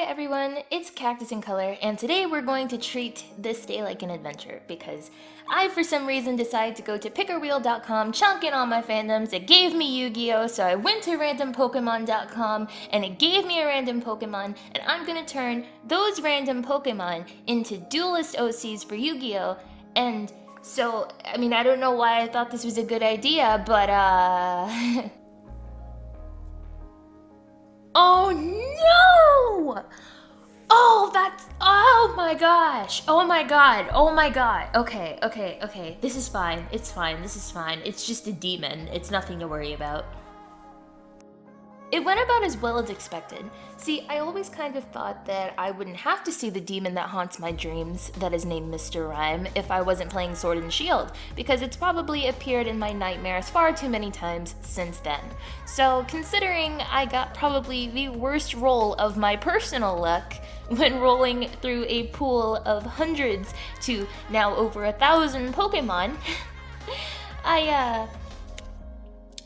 everyone, it's Cactus in Color, and today we're going to treat this day like an adventure because I, for some reason, decided to go to pickerwheel.com, chunk in all my fandoms. It gave me Yu-Gi-Oh! So I went to randompokemon.com and it gave me a random Pokemon, and I'm gonna turn those random Pokemon into duelist OCs for Yu-Gi-Oh! And so, I don't know why I thought this was a good idea, but Oh no! Oh my gosh! Oh my god. Okay. This is fine. It's fine. It's just a demon. It's nothing to worry about. It went about as well as expected. See, I always kind of thought that I wouldn't have to see the demon that haunts my dreams, that is named Mr. Rime, if I wasn't playing Sword and Shield, because it's probably appeared in my nightmares far too many times since then. So, considering I got probably the worst roll of my personal luck when rolling through a pool of hundreds to now over 1,000 Pokemon,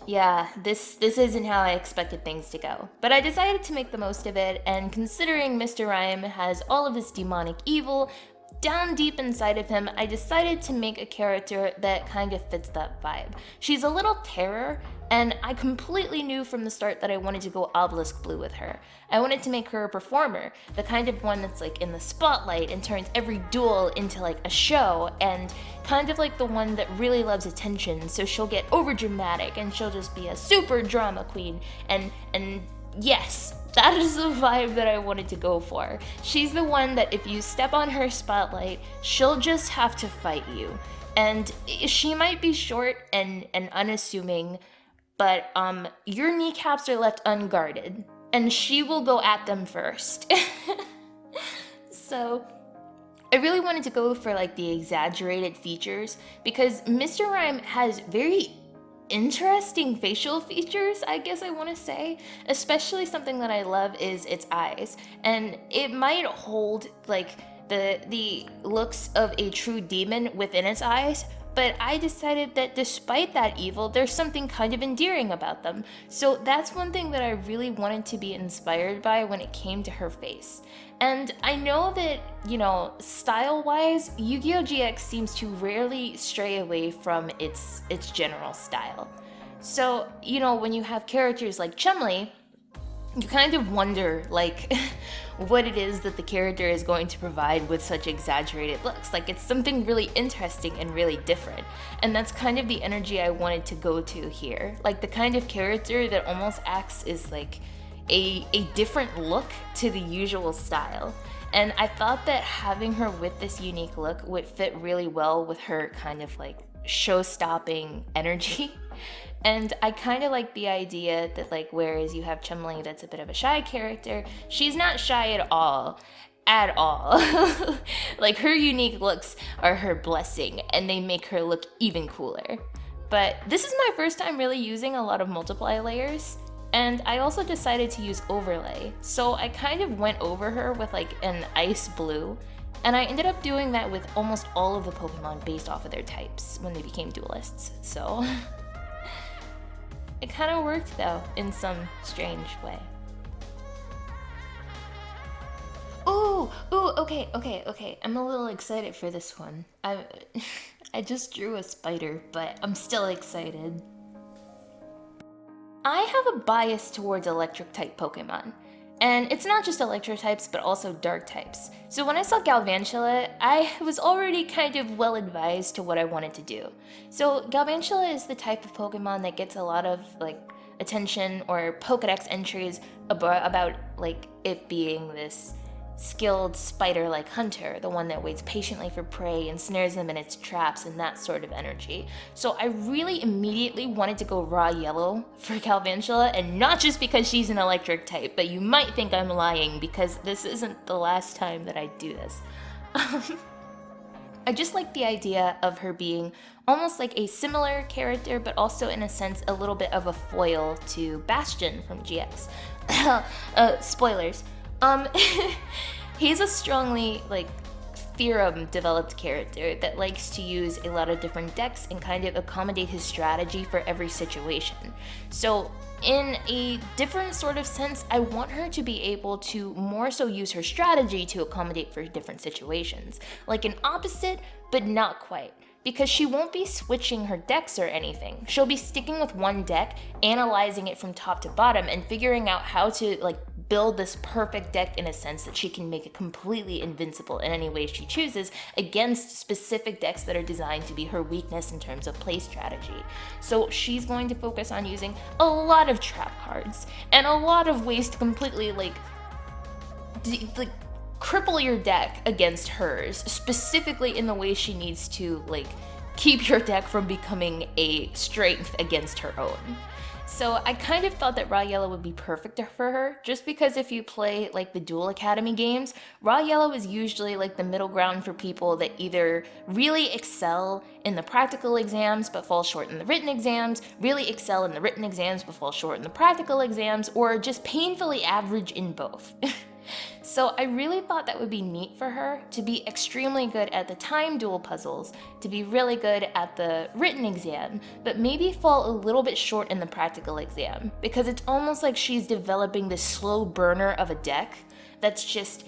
Yeah, this isn't how I expected things to go. But I decided to make the most of it, and considering Mr. Rime has all of this demonic evil down deep inside of him, I decided to make a character that kind of fits that vibe. She's a little terror, and I completely knew from the start that I wanted to go Obelisk Blue with her. I wanted to make her a performer, the kind of one that's like in the spotlight and turns every duel into like a show, and kind of like the one that really loves attention, so she'll get over dramatic and she'll just be a super drama queen, and yes, that is the vibe that I wanted to go for. She's the one that if you step on her spotlight, she'll just have to fight you. And she might be short and unassuming, but your kneecaps are left unguarded, and she will go at them first. So I really wanted to go for like the exaggerated features because Mr. Rime has very interesting facial features, I guess I want to say. Especially something that I love is its eyes, and it might hold like the looks of a true demon within its eyes, but I decided that despite that evil, there's something kind of endearing about them. So that's one thing that I really wanted to be inspired by when it came to her face. And I know that, style-wise, Yu-Gi-Oh! GX seems to rarely stray away from its general style. So, when you have characters like Chumley, you kind of wonder, like, what it is that the character is going to provide with such exaggerated looks. Like, it's something really interesting and really different. And that's kind of the energy I wanted to go to here. Like, the kind of character that almost acts as, like, a different look to the usual style. And I thought that having her with this unique look would fit really well with her kind of, like, show-stopping energy. And I kind of like the idea that, like, whereas you have Chumley that's a bit of a shy character, she's not shy at all. At all. Like, her unique looks are her blessing, and they make her look even cooler. But this is my first time really using a lot of multiply layers, and I also decided to use overlay. So I kind of went over her with, like, an ice blue, and I ended up doing that with almost all of the Pokemon based off of their types when they became duelists, so it kind of worked, though, in some strange way. Ooh, okay. I'm a little excited for this one. I just drew a spider, but I'm still excited. I have a bias towards electric-type Pokemon. And it's not just electric types, but also dark types. So when I saw Galvantula, I was already kind of well advised to what I wanted to do. So Galvantula is the type of Pokemon that gets a lot of like attention or Pokedex entries about like it being this skilled spider-like hunter, the one that waits patiently for prey and snares them in its traps and that sort of energy. So I really immediately wanted to go raw yellow for Galvantula, and not just because she's an electric type, but you might think I'm lying because this isn't the last time that I do this. I just like the idea of her being almost like a similar character, but also in a sense a little bit of a foil to Bastion from GX. Spoilers. He's a strongly, like, theorem developed character that likes to use a lot of different decks and kind of accommodate his strategy for every situation. So in a different sort of sense, I want her to be able to more so use her strategy to accommodate for different situations. Like an opposite, but not quite. Because she won't be switching her decks or anything. She'll be sticking with one deck, analyzing it from top to bottom, and figuring out how to build this perfect deck in a sense that she can make it completely invincible in any way she chooses against specific decks that are designed to be her weakness in terms of play strategy. So she's going to focus on using a lot of trap cards and a lot of ways to completely cripple your deck against hers, specifically in the way she needs to keep your deck from becoming a strength against her own. So I kind of thought that Raw Yellow would be perfect for her, just because if you play the Duel Academy games, Raw Yellow is usually the middle ground for people that either really excel in the practical exams but fall short in the written exams, really excel in the written exams but fall short in the practical exams, or just painfully average in both. So I really thought that would be neat for her to be extremely good at the time duel puzzles, to be really good at the written exam, but maybe fall a little bit short in the practical exam, because it's almost like she's developing this slow burner of a deck that's just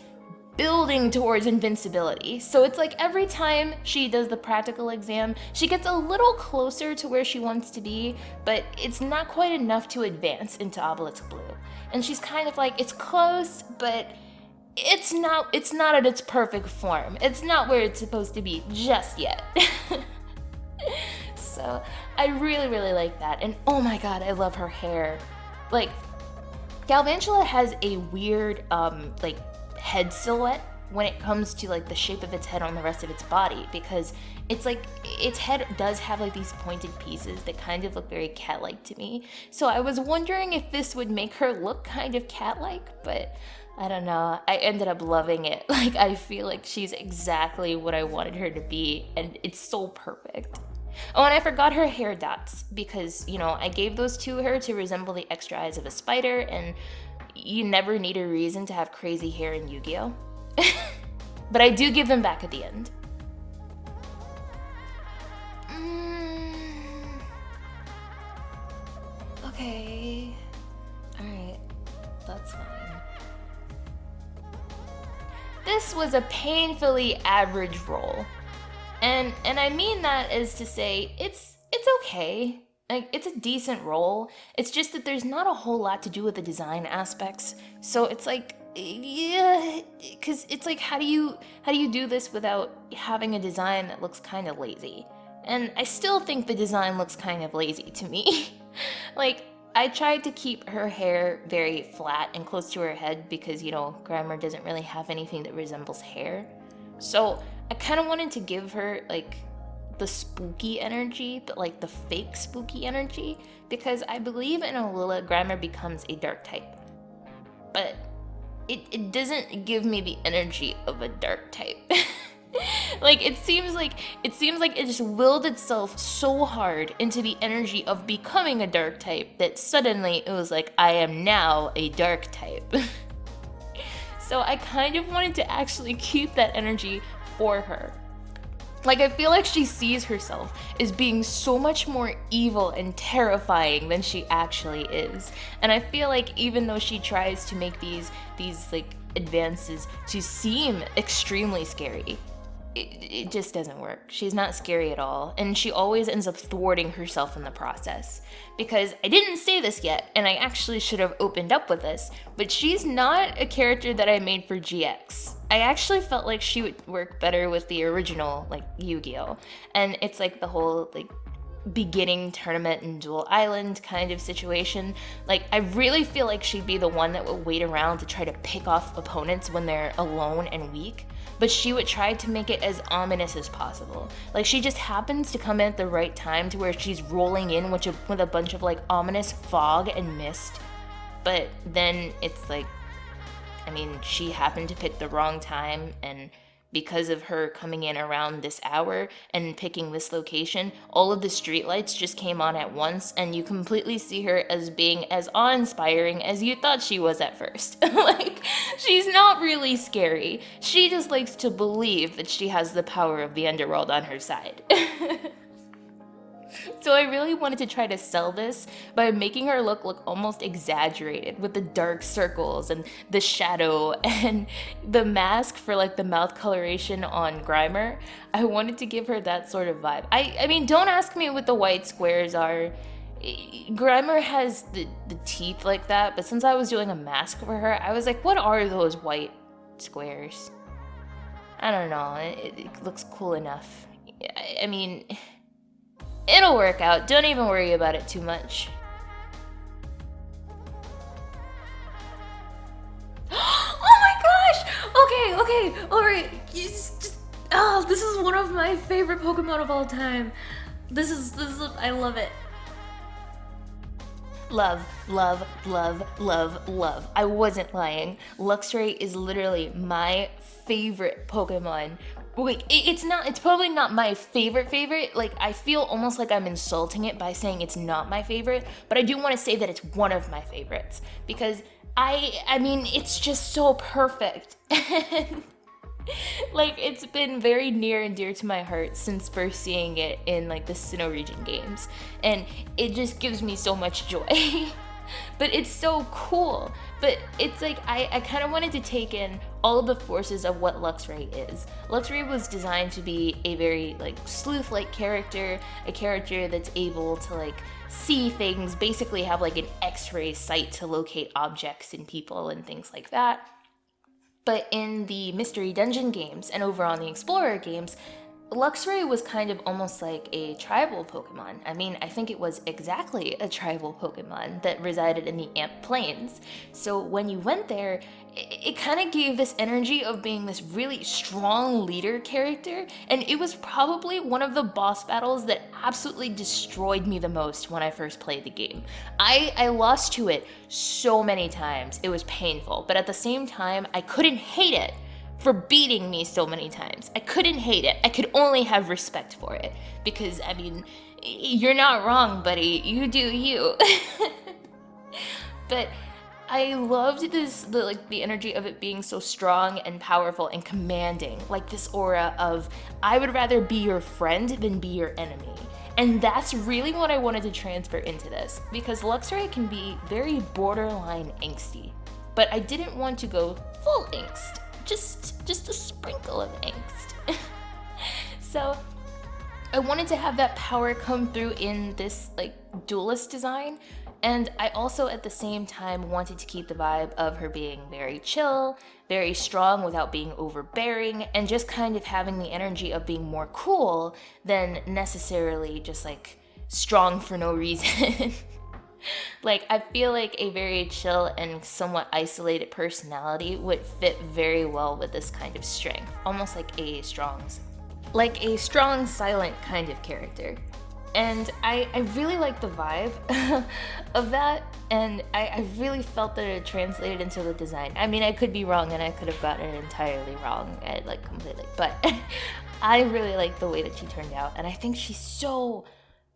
building towards invincibility. So it's every time she does the practical exam, she gets a little closer to where she wants to be, but it's not quite enough to advance into Obelisk Blue. And she's kind of it's close, but it's not at its perfect form. It's not where it's supposed to be just yet. So I really, really like that. And oh my god, I love her hair. Galvantula has a weird head silhouette when it comes to the shape of its head on the rest of its body, because it's its head does have these pointed pieces that kind of look very cat-like to me. So I was wondering if this would make her look kind of cat-like, but I don't know. I ended up loving it. I feel like she's exactly what I wanted her to be, and it's so perfect. Oh, and I forgot her hair dots, because, I gave those to her to resemble the extra eyes of a spider, and you never need a reason to have crazy hair in Yu-Gi-Oh! But I do give them back at the end. Okay. Alright. That's fine. This was a painfully average roll. And I mean that as to say it's okay. It's a decent roll. It's just that there's not a whole lot to do with the design aspects. So it's yeah, because it's how do you do this without having a design that looks kind of lazy? And I still think the design looks kind of lazy to me. I tried to keep her hair very flat and close to her head because, Grimer doesn't really have anything that resembles hair. So I kind of wanted to give her the spooky energy, but the fake spooky energy, because I believe in Alola, Grimer becomes a dark type. But it doesn't give me the energy of a dark type. It seems like it just willed itself so hard into the energy of becoming a dark type that suddenly it was I am now a dark type. So I kind of wanted to actually keep that energy for her. I feel like she sees herself as being so much more evil and terrifying than she actually is. And I feel even though she tries to make these advances to seem extremely scary, it just doesn't work. She's not scary at all, and she always ends up thwarting herself in the process. Because I didn't say this yet, and I actually should have opened up with this, but she's not a character that I made for GX. I actually felt like she would work better with the original, Yu-Gi-Oh! And it's the whole, beginning tournament in Duel Island kind of situation. I really feel like she'd be the one that would wait around to try to pick off opponents when they're alone and weak, but she would try to make it as ominous as possible. She just happens to come in at the right time to where she's rolling in with a bunch of ominous fog and mist, but then it's she happened to pick the wrong time, and because of her coming in around this hour and picking this location, all of the streetlights just came on at once, and you completely see her as being as awe-inspiring as you thought she was at first. Like, she's not really scary. She just likes to believe that she has the power of the underworld on her side. So I really wanted to try to sell this by making her look almost exaggerated with the dark circles and the shadow and the mask for like the mouth coloration on Grimer. I wanted to give her that sort of vibe. I mean, don't ask me what the white squares are. Grimer has the teeth like that, but since I was doing a mask for her, I was like, what are those white squares? I don't know, it looks cool enough. I mean, it'll work out. Don't even worry about it too much. Oh my gosh! Okay, alright. Oh, this is one of my favorite Pokemon of all time. This is I love it. Love. I wasn't lying. Luxray is literally my favorite Pokemon. Wait, it's probably not my favorite. Like, I feel almost like I'm insulting it by saying it's not my favorite, but I do want to say that it's one of my favorites because I mean, it's just so perfect. Like, it's been very near and dear to my heart since first seeing it in like the Sinnoh region games, and it just gives me so much joy. But it's so cool. But it's like, I kind of wanted to take in all of the forces of what Luxray is. Luxray was designed to be a very like sleuth-like character, a character that's able to like see things, basically have like an X-ray sight to locate objects and people and things like that. But in the Mystery Dungeon games and over on the Explorer games, Luxray was kind of almost like a tribal Pokemon. I mean, I think it was exactly a tribal Pokemon that resided in the Amp Plains. So when you went there, it kind of gave this energy of being this really strong leader character, and it was probably one of the boss battles that absolutely destroyed me the most when I first played the game. I lost to it so many times. It was painful, but at the same time, I couldn't hate it for beating me so many times. I couldn't hate it. I could only have respect for it. Because, I mean, you're not wrong, buddy. You do you. But I loved the energy of it being so strong and powerful and commanding. Like this aura of, I would rather be your friend than be your enemy. And that's really what I wanted to transfer into this. Because Luxray can be very borderline angsty. But I didn't want to go full angst. Just a sprinkle of angst. So I wanted to have that power come through in this like duelist design, and I also at the same time wanted to keep the vibe of her being very chill, very strong without being overbearing, and just kind of having the energy of being more cool than necessarily just like strong for no reason. Like, I feel like a very chill and somewhat isolated personality would fit very well with this kind of strength. Almost like a strong, silent kind of character. And I really like the vibe of that, and I really felt that it translated into the design. I mean, I could be wrong, and I could have gotten it entirely wrong, like completely, but I really like the way that she turned out, and I think she's so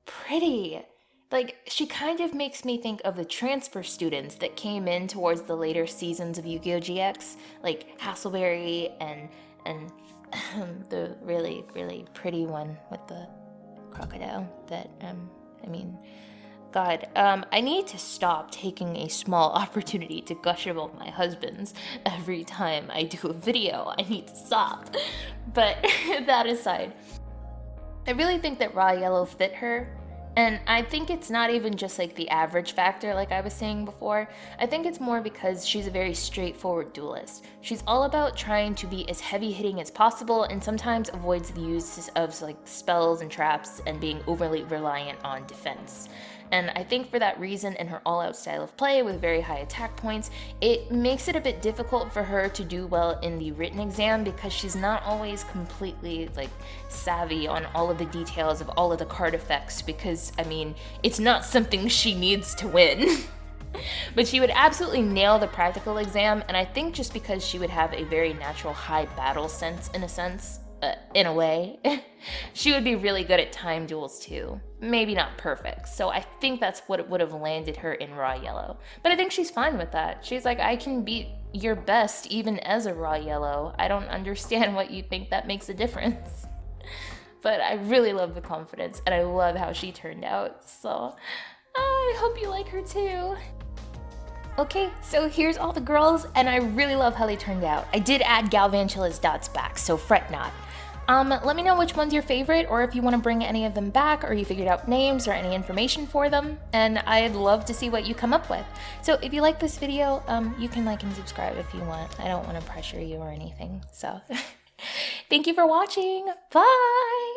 pretty. Like, she kind of makes me think of the transfer students that came in towards the later seasons of Yu-Gi-Oh! GX, like Hassleberry and the really, really pretty one with the crocodile that, I mean, God, I need to stop taking a small opportunity to gush about my husbands every time I do a video. I need to stop. But that aside, I really think that Raw Yellow fit her. And I think it's not even just like the average factor like I was saying before. I think it's more because she's a very straightforward duelist. She's all about trying to be as heavy hitting as possible and sometimes avoids the use of like spells and traps and being overly reliant on defense. And I think for that reason and her all-out style of play with very high attack points, it makes it a bit difficult for her to do well in the written exam because she's not always completely like savvy on all of the details of all of the card effects because, I mean, it's not something she needs to win. But she would absolutely nail the practical exam, and I think just because she would have a very natural high battle sense, in a way, she would be really good at time duels too. Maybe not perfect, so I think that's what would have landed her in Raw Yellow. But I think she's fine with that. She's like, I can beat your best even as a Raw Yellow. I don't understand what you think that makes a difference. But I really love the confidence, and I love how she turned out, so I hope you like her too. Okay, so here's all the girls, and I really love how they turned out. I did add Galvantula's dots back, so fret not. Let me know which one's your favorite, or if you want to bring any of them back, or you figured out names or any information for them, and I'd love to see what you come up with. So if you like this video, you can like and subscribe if you want. I don't want to pressure you or anything, so thank you for watching. Bye!